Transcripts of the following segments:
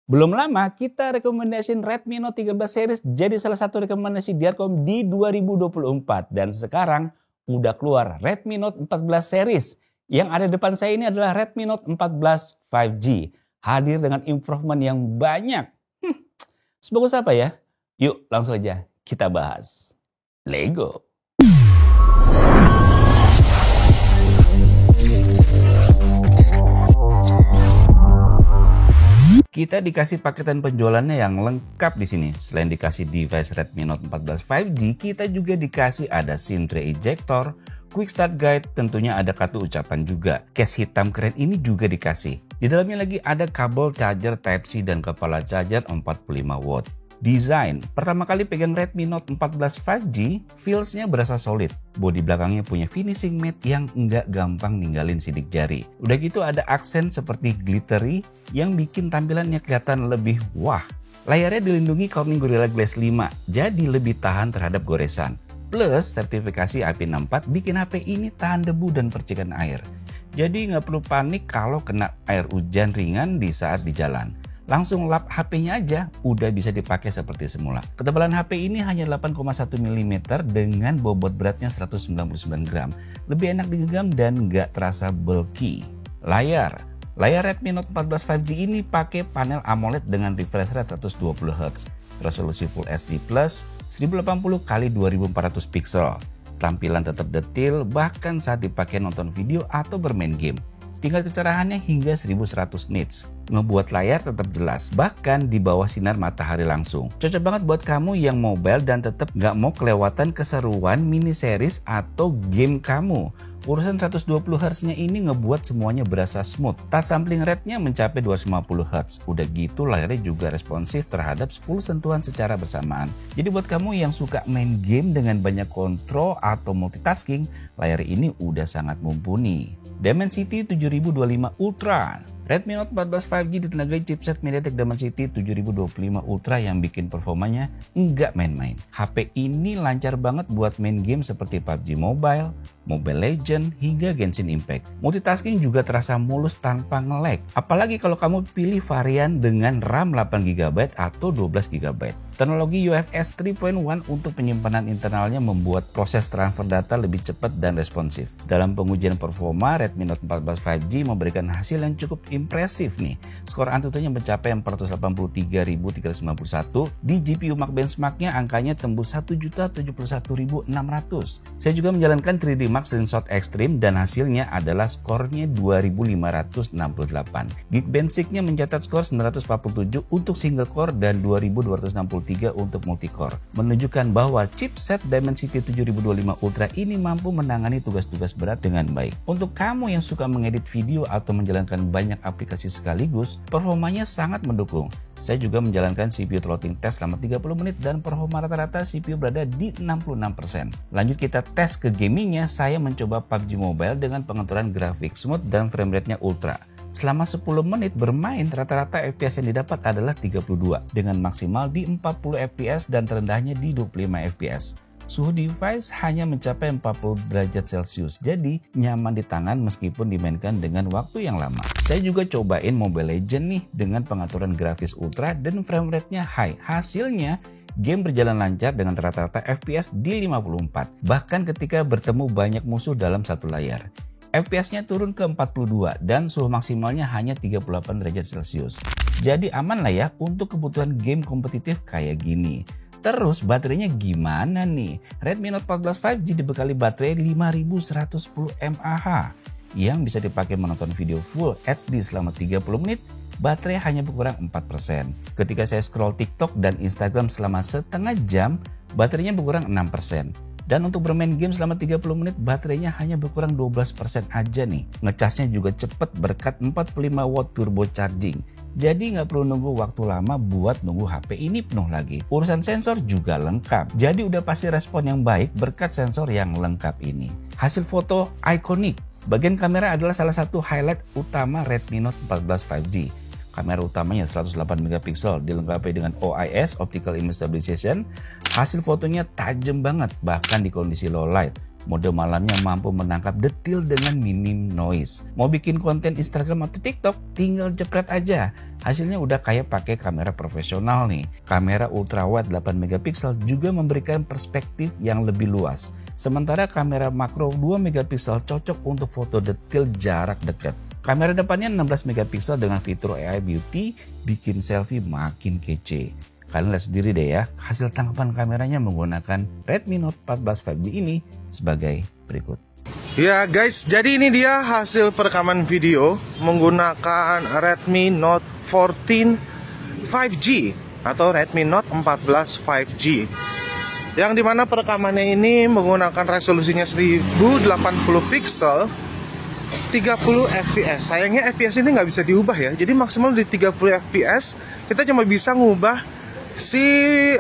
Belum lama kita rekomendasiin Redmi Note 13 series jadi salah satu rekomendasi Diarcom di 2024. Dan sekarang udah keluar Redmi Note 14 series. Yang ada di depan saya ini adalah Redmi Note 14 5G. Hadir dengan improvement yang banyak. Sebagus apa ya? Yuk langsung aja kita bahas. Lego. Kita dikasih paketan penjualannya yang lengkap di sini. Selain dikasih device Redmi Note 14 5G, kita juga dikasih ada SIM tray ejector, quick start guide, tentunya ada kartu ucapan juga. Case hitam keren ini juga dikasih. Di dalamnya lagi ada kabel charger Type-C dan kepala charger 45 watt. Desain, pertama kali pegang Redmi Note 14 5G, feels-nya berasa solid. Bodi belakangnya punya finishing matte yang nggak gampang ninggalin sidik jari. Udah gitu ada aksen seperti glittery yang bikin tampilannya kelihatan lebih wah. Layarnya dilindungi Corning Gorilla Glass 5, jadi lebih tahan terhadap goresan. Plus, sertifikasi IP64 bikin HP ini tahan debu dan percikan air. Jadi nggak perlu panik kalau kena air hujan ringan di saat di jalan. Langsung lap HP-nya aja, udah bisa dipakai seperti semula. Ketebalan HP ini hanya 8,1 mm dengan bobot beratnya 199 gram. Lebih enak digenggam dan nggak terasa bulky. Layar Redmi Note 14 5G ini pakai panel AMOLED dengan refresh rate 120 Hz. Resolusi Full HD Plus 1080 x 2400 pixel. Tampilan tetap detail bahkan saat dipakai nonton video atau bermain game. Tingkat kecerahannya hingga 1100 nits. Ngebuat layar tetap jelas, bahkan di bawah sinar matahari langsung. Cocok banget buat kamu yang mobile dan tetap nggak mau kelewatan keseruan mini series atau game kamu. Urusan 120 Hz-nya ini ngebuat semuanya berasa smooth. Touch sampling rate-nya mencapai 250 Hz. Udah gitu layarnya juga responsif terhadap 10 sentuhan secara bersamaan. Jadi buat kamu yang suka main game dengan banyak kontrol atau multitasking, layar ini udah sangat mumpuni. Dimensity 7025 Ultra. Redmi Note 14 5G ditenagai chipset MediaTek Dimensity 7025 Ultra yang bikin performanya nggak main-main. HP ini lancar banget buat main game seperti PUBG Mobile, Mobile Legends, hingga Genshin Impact. Multitasking juga terasa mulus tanpa nge-lag. Apalagi kalau kamu pilih varian dengan RAM 8GB atau 12GB. Teknologi UFS 3.1 untuk penyimpanan internalnya membuat proses transfer data lebih cepat dan responsif. Dalam pengujian performa, Redmi Note 14 5G memberikan hasil yang cukup impresif nih. Skor Antutunya mencapai 483.391. Di GPU Max benchmarknya angkanya tembus 1.071.600. Saya juga menjalankan 3D Max Screenshot Extreme dan hasilnya adalah skornya 2.568. Geekbench-nya mencatat skor 947 untuk single core dan 2.263 untuk multicore, menunjukkan bahwa chipset Dimensity 7025 Ultra ini mampu menangani tugas-tugas berat dengan baik. Untuk kamu yang suka mengedit video atau menjalankan banyak aplikasi sekaligus, performanya sangat mendukung. Saya juga menjalankan CPU throttling test selama 30 menit dan performa rata-rata CPU berada di 66%. Lanjut kita tes ke gamingnya, saya mencoba PUBG Mobile dengan pengaturan grafik smooth dan frame rate-nya ultra. Selama 10 menit bermain, rata-rata FPS yang didapat adalah 32 dengan maksimal di 40 FPS dan terendahnya di 25 FPS. Suhu device hanya mencapai 40 derajat Celcius, jadi nyaman di tangan meskipun dimainkan dengan waktu yang lama. Saya juga cobain Mobile Legends nih dengan pengaturan grafis ultra dan frame rate-nya high. Hasilnya, game berjalan lancar dengan rata-rata FPS di 54, bahkan ketika bertemu banyak musuh dalam satu layar. FPS-nya turun ke 42 dan suhu maksimalnya hanya 38 derajat Celcius. Jadi aman lah ya untuk kebutuhan game kompetitif kayak gini. Terus baterainya gimana nih? Redmi Note 14 5G dibekali baterai 5110 mAh yang bisa dipakai menonton video Full HD selama 30 menit. Baterai hanya berkurang 4%. Ketika saya scroll TikTok dan Instagram selama setengah jam, baterainya berkurang 6%. Dan untuk bermain game selama 30 menit baterainya hanya berkurang 12% aja nih. Ngecasnya juga cepet berkat 45 watt turbo charging. Jadi nggak perlu nunggu waktu lama buat nunggu HP ini penuh lagi. Urusan sensor juga lengkap. Jadi udah pasti respon yang baik berkat sensor yang lengkap ini. Hasil foto ikonik. Bagian kamera adalah salah satu highlight utama Redmi Note 14 5G. Kamera utamanya 108 MP dilengkapi dengan OIS (Optical Image Stabilization). Hasil fotonya tajam banget bahkan di kondisi low light. Mode malamnya mampu menangkap detil dengan minim noise. Mau bikin konten Instagram atau TikTok, tinggal jepret aja. Hasilnya udah kayak pakai kamera profesional nih. Kamera ultrawide 8 megapiksel juga memberikan perspektif yang lebih luas. Sementara kamera makro 2 megapiksel cocok untuk foto detil jarak dekat. Kamera depannya 16 megapiksel dengan fitur AI Beauty bikin selfie makin kece. Kalian lihat sendiri deh ya, hasil tangkapan kameranya menggunakan Redmi Note 14 5G ini sebagai berikut. Ya guys, jadi ini dia hasil perekaman video menggunakan Redmi Note 14 5G atau Redmi Note 14 5G, yang dimana perekamannya ini menggunakan resolusinya 1080 pixel 30 fps. Sayangnya fps ini nggak bisa diubah ya, jadi maksimal di 30 fps. Kita cuma bisa ngubah si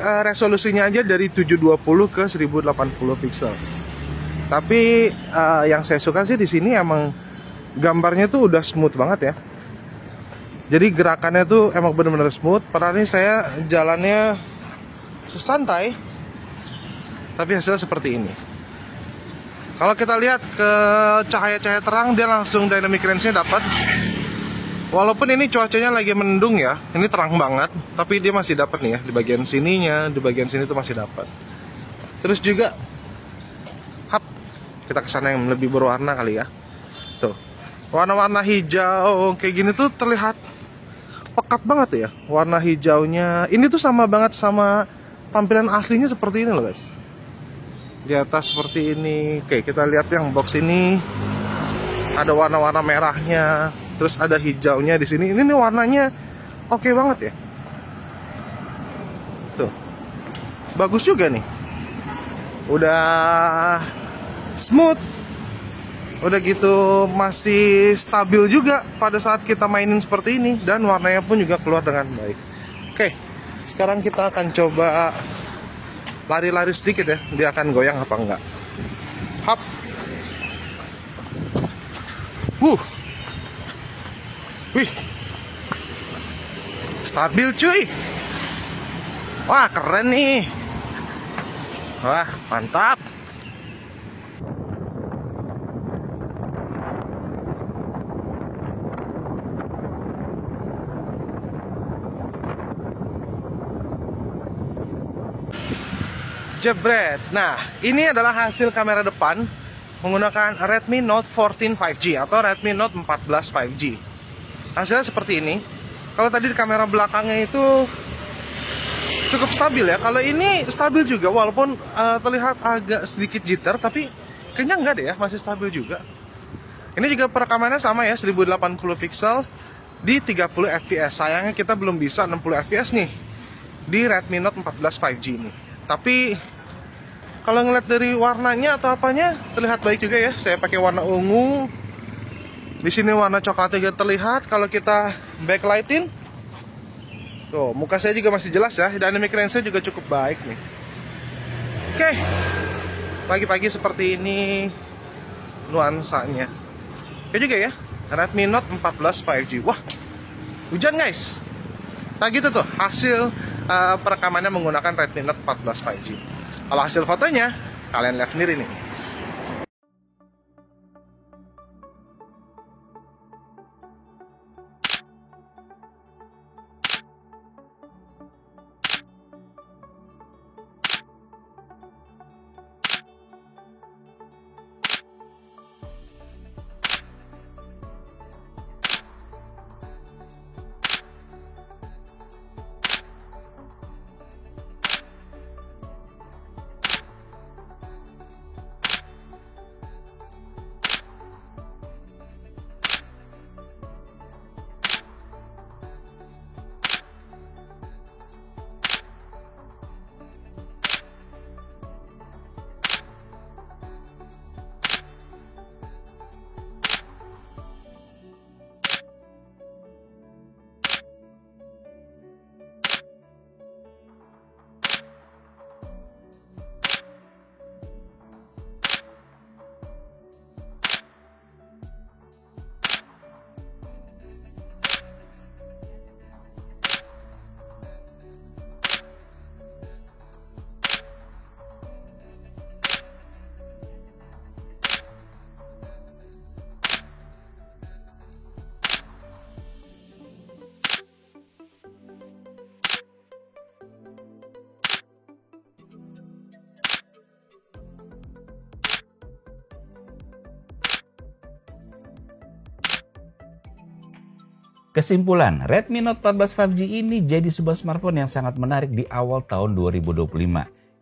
resolusinya aja dari 720 ke 1080 pixel. Tapi yang saya suka sih di sini emang gambarnya tuh udah smooth banget ya. Jadi gerakannya tuh emang bener-bener smooth. Padahal ini saya jalannya santai, tapi hasilnya seperti ini. Kalau kita lihat ke cahaya-cahaya terang, dia langsung dynamic range-nya dapat. Walaupun ini cuacanya lagi mendung ya, ini terang banget, tapi dia masih dapat nih ya, di bagian sininya, di bagian sini tuh masih dapat. Terus juga kita kesana yang lebih berwarna kali ya. Tuh, warna-warna hijau kayak gini tuh terlihat pekat banget ya. Warna hijaunya ini tuh sama banget sama tampilan aslinya seperti ini loh guys. Di atas seperti ini. Oke, kita lihat yang box ini ada warna-warna merahnya, terus ada hijaunya di sini. Ini nih warnanya oke banget ya. Tuh, bagus juga nih. Udah smooth, udah gitu masih stabil juga pada saat kita mainin seperti ini, dan warnanya pun juga keluar dengan baik. Oke, sekarang kita akan coba lari-lari sedikit ya, dia akan goyang apa enggak. Hap. Wih, stabil cuy. Wah, keren nih. Wah, mantap. Jebret. Nah, ini adalah hasil kamera depan menggunakan Redmi Note 14 5G atau Redmi Note 14 5G. Hasilnya seperti ini. Kalau tadi di kamera belakangnya itu cukup stabil ya. Kalau ini stabil juga, walaupun terlihat agak sedikit jitter, tapi kayaknya enggak deh ya, masih stabil juga. Ini juga perekamannya sama ya, 1080 pixel di 30 fps. Sayangnya kita belum bisa 60 fps nih di Redmi Note 14 5G ini. Tapi kalau ngeliat dari warnanya atau apanya terlihat baik juga ya. Saya pakai warna ungu. Di sini warna coklatnya juga terlihat. Kalau kita backlightin, tuh muka saya juga masih jelas ya. Dynamic range-nya juga cukup baik nih. Oke, pagi-pagi seperti ini nuansanya. Oke juga ya, Redmi Note 14 5G. Wah, hujan guys. Nah gitu tuh hasil perekamannya menggunakan Redmi Note 14 5G. Kalau hasil fotonya, kalian lihat sendiri nih. Kesimpulan, Redmi Note 14 5G ini jadi sebuah smartphone yang sangat menarik di awal tahun 2025.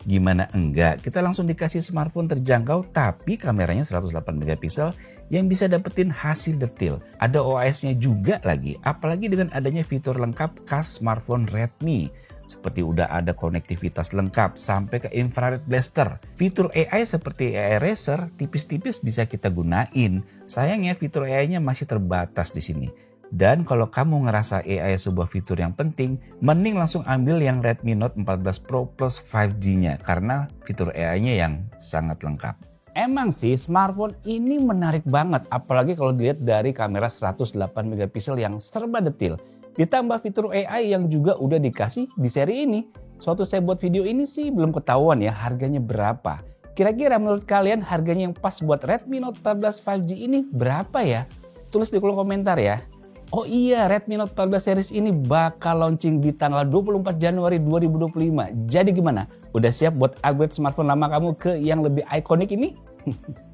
Gimana enggak, kita langsung dikasih smartphone terjangkau tapi kameranya 108 megapiksel yang bisa dapetin hasil detail. Ada OIS-nya juga lagi, apalagi dengan adanya fitur lengkap khas smartphone Redmi. Seperti udah ada konektivitas lengkap sampai ke infrared blaster. Fitur AI seperti AI Eraser tipis-tipis bisa kita gunain. Sayangnya fitur AI-nya masih terbatas di sini. Dan kalau kamu ngerasa AI sebuah fitur yang penting, mending langsung ambil yang Redmi Note 14 Pro Plus 5G-nya karena fitur AI-nya yang sangat lengkap. Emang sih smartphone ini menarik banget, apalagi kalau dilihat dari kamera 108 megapiksel yang serba detail. Ditambah fitur AI yang juga udah dikasih di seri ini. Suatu saya buat video ini sih belum ketahuan ya harganya berapa. Kira-kira menurut kalian harganya yang pas buat Redmi Note 14 5G ini berapa ya? Tulis di kolom komentar ya. Oh iya, Redmi Note 14 series ini bakal launching di tanggal 24 Januari 2025. Jadi gimana? Udah siap buat upgrade smartphone lama kamu ke yang lebih ikonik ini?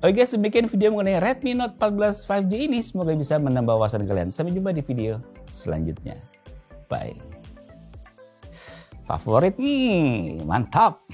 Oke, demikian video mengenai Redmi Note 14 5G ini. Semoga bisa menambah wawasan kalian. Sampai jumpa di video selanjutnya. Bye. Favorit nih, mantap.